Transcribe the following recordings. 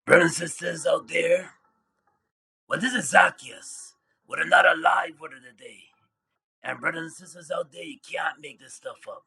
Brothers and sisters out there, well, this is Zaccheus with another live word of the day. And brothers and sisters out there, you can't make this stuff up.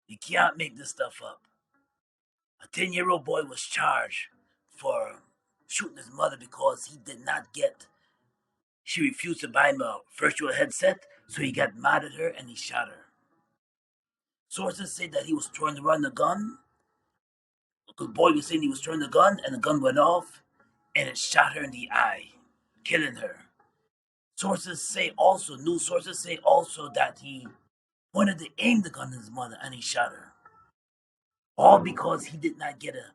You can't make this stuff up. A 10-year-old boy was charged for shooting his mother because he did not get, she refused to buy him a virtual headset, so he got mad at her and he shot her. Sources say that he was trying to run the gun. The boy was saying he was throwing the gun and the gun went off and it shot her in the eye, killing her. News sources say also that he wanted to aim the gun at his mother and he shot her. All because he did not get a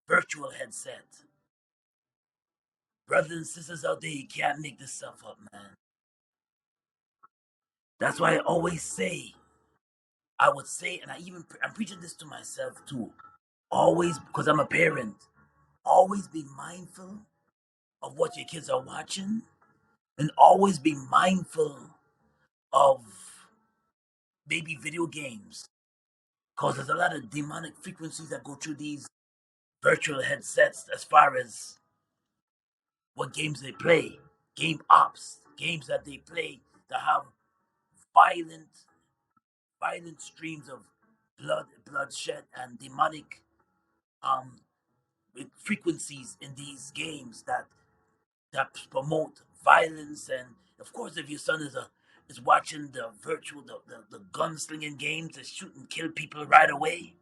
virtual headset. Brothers and sisters out there, you can't make this stuff up, man. That's why I would say, and I'm preaching this to myself too. Always, because I'm a parent, always be mindful of what your kids are watching, and always be mindful of maybe video games, because there's a lot of demonic frequencies that go through these virtual headsets as far as what games they play, game ops, games that they play that have violent, violent streams of bloodshed, and demonic um, frequencies in these games that promote violence. And of course, if your son is watching the gunslinging games that shoot and kill people right away,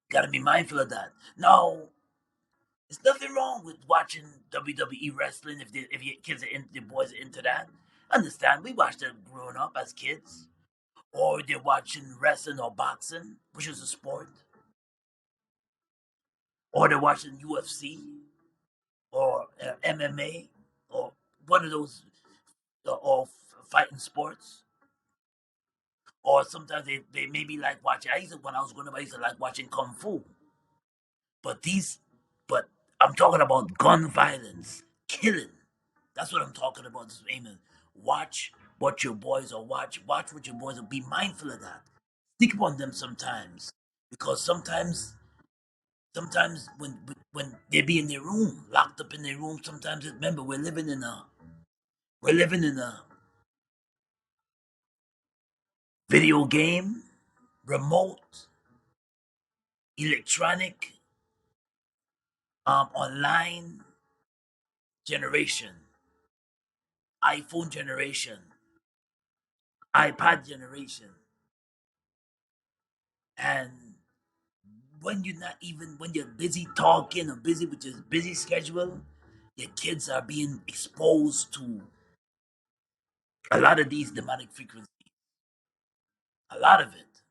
gotta be mindful of that. Now, there's nothing wrong with watching WWE wrestling if your kids your boys are into that. Understand? We watched that growing up as kids, or they're watching wrestling or boxing, which is a sport, or they're watching UFC or MMA or one of those or fighting sports. Or sometimes they maybe like watching. When I was growing up, I used to like watching kung fu. But but I'm talking about gun violence, killing. That's what I'm talking about. This amen. Watch what your boys are watch. Watch what your boys are. Be mindful of that. Think upon them sometimes, because sometimes when they be in their room, locked up in their room, sometimes remember we're living in a video game, remote, electronic, online generation, iPhone generation, iPad generation, and when you're busy talking or busy with your busy schedule, your kids are being exposed to a lot of these demonic frequencies, a lot of it.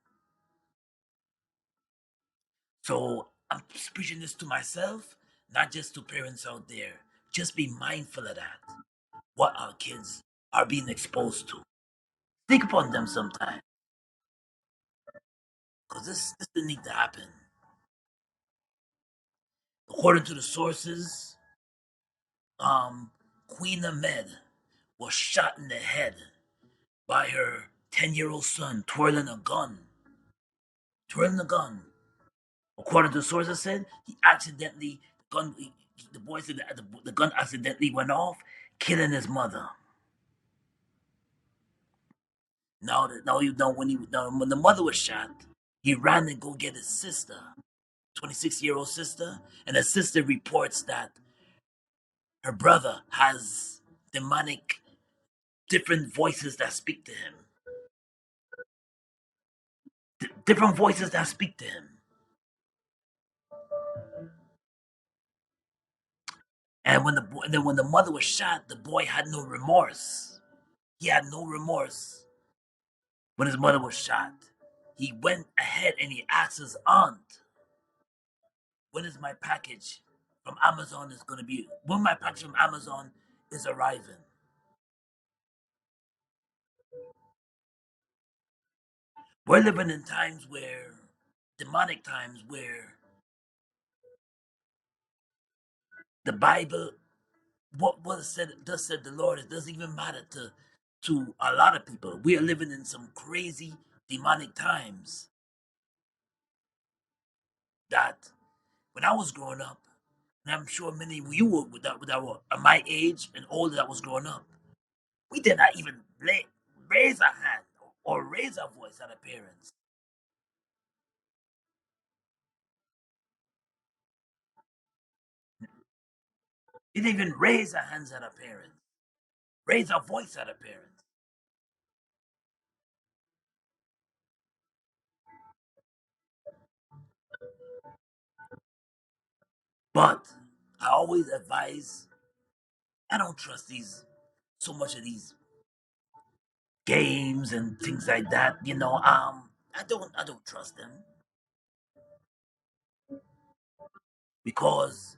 So I'm preaching this to myself, not just to parents out there. Just be mindful of that. What our kids are being exposed to. Think upon them sometime, because this didn't need to happen. According to the sources, Queen Ahmed was shot in the head by her 10-year-old son twirling a gun. Twirling a gun. According to the sources said, he accidentally, the boy said that the gun accidentally went off, killing his mother. When the mother was shot, he ran to go get his sister, 26-year-old sister, and his sister reports that her brother has demonic, different voices that speak to him. Different voices that speak to him. And when the mother was shot, the boy had no remorse. He had no remorse when his mother was shot. He went ahead and he asked his aunt, "When is my package from Amazon is going to be? When my package from Amazon is arriving?" We're living in times where demonic times where the Bible, what was said, thus said the Lord, it doesn't even matter to a lot of people. We are living in some crazy demonic times that When I was growing up, and I'm sure many of you were that were my age and older that was growing up, we did not even raise our hand or raise our voice at our parents. We didn't even raise our hands at our parents, raise our voice at our parents. But I always advise, I don't trust these so much of these games and things like that. I don't trust them because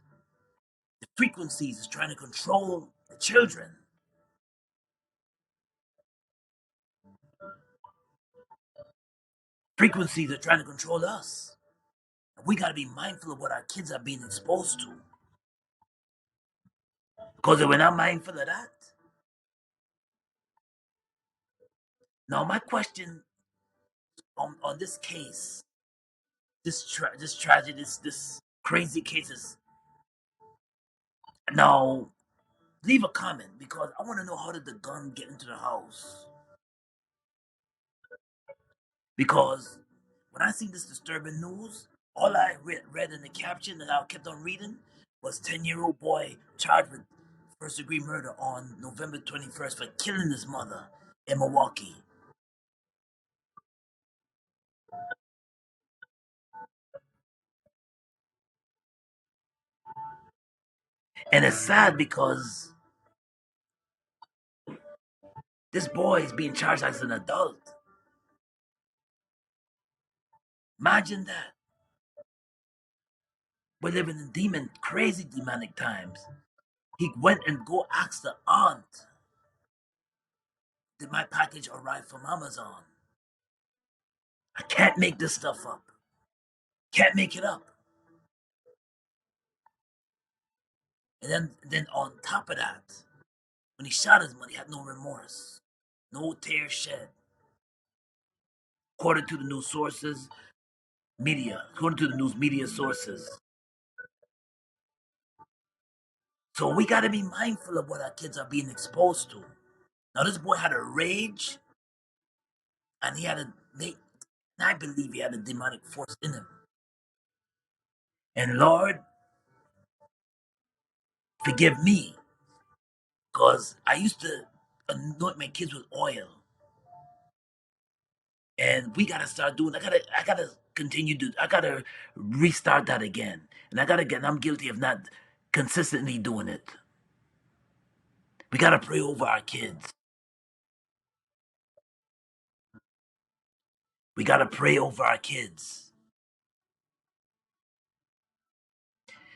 the frequencies is trying to control the children. Frequencies are trying to control us. We got to be mindful of what our kids are being exposed to. Because if we're not mindful of that, now my question on this case, this tragedy, this crazy case is now leave a comment because I want to know how did the gun get into the house? Because when I see this disturbing news, all I read in the caption that I kept on reading was 10-year-old boy charged with first degree murder on November 21st for killing his mother in Milwaukee. And it's sad because this boy is being charged as an adult. Imagine that. We're living in crazy demonic times. He went and go ask the aunt, did my package arrive from Amazon? I can't make this stuff up. Can't make it up. And then on top of that, when he shot his mother, he had no remorse, no tears shed. According to the news sources, according to the news media sources. So we got to be mindful of what our kids are being exposed to. Now, this boy had a rage, and he had a, and I believe he had a demonic force in him. And Lord, forgive me, because I used to anoint my kids with oil. And we gotta start doing. I gotta continue to. I gotta restart that again. And I gotta get. I'm guilty of not consistently doing it. We gotta pray over our kids. We gotta pray over our kids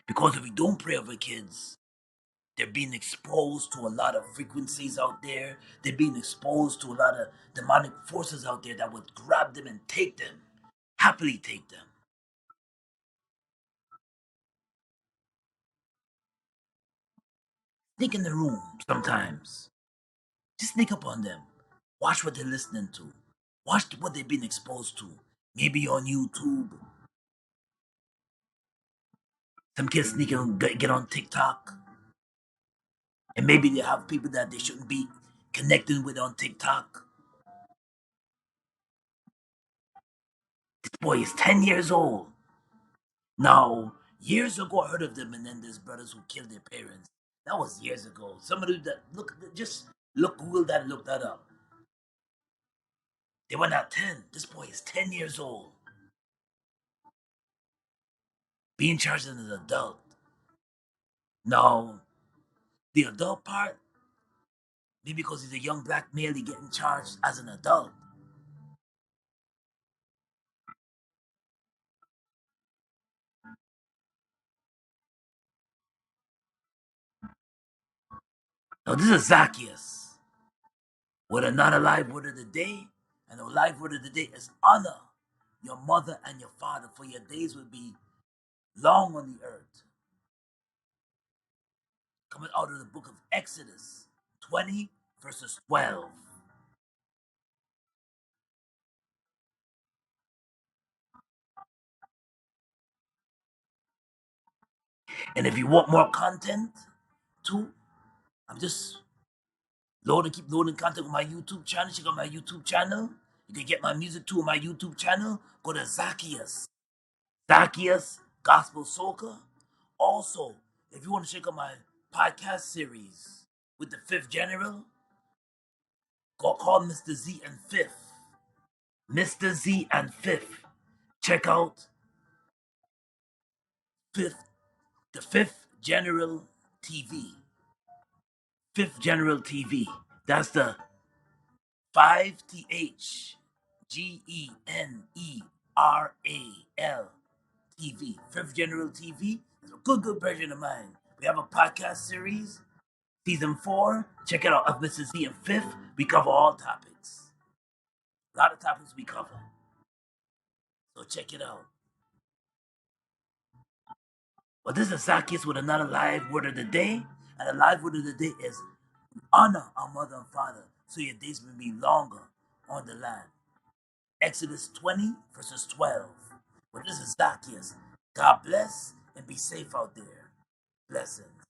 because if we don't pray over kids, they're being exposed to a lot of frequencies out there. They're being exposed to a lot of demonic forces out there that would grab them and take them, happily take them. Sneak in the room sometimes. Just sneak up on them. Watch what they're listening to. Watch what they've been exposed to. Maybe on YouTube. Some kids sneak and get on TikTok. And maybe they have people that they shouldn't be connecting with on TikTok. This boy is 10 years old. Now, years ago I heard of them, and then there's brothers who killed their parents. That was years ago. Somebody that just look, Google that, look that up. They were not 10. This boy is 10 years old. Being charged as an adult. Now, the adult part, maybe because he's a young black male, he getting charged as an adult. Now, this is Zaccheus with a not alive word of the day, and a live word of the day is honor your mother and your father, for your days will be long on the earth. Coming out of the book of Exodus 20, verses 12. And if you want more content too, I'm just keep loading content on my YouTube channel. Check out my YouTube channel. You can get my music too on my YouTube channel. Go to Zaccheus. Zaccheus Gospel Soca. Also, if you want to check out my podcast series with the Fifth General, call Mr. Z and Fifth. Mr. Z and Fifth. Check out the Fifth General TV. Fifth General TV. That's the 5THGENERAL TV. Fifth General TV is a good version of mine. We have a podcast series, season 4. Check it out. Of Mr. Z and Fifth, we cover all topics. A lot of topics we cover. So check it out. Well, this is Zaccheus with another live word of the day. And the live word of the day is honor our mother and father so your days may be longer on the land. Exodus 20, verses 12. Well, this is Zaccheus. God bless and be safe out there. Blessings.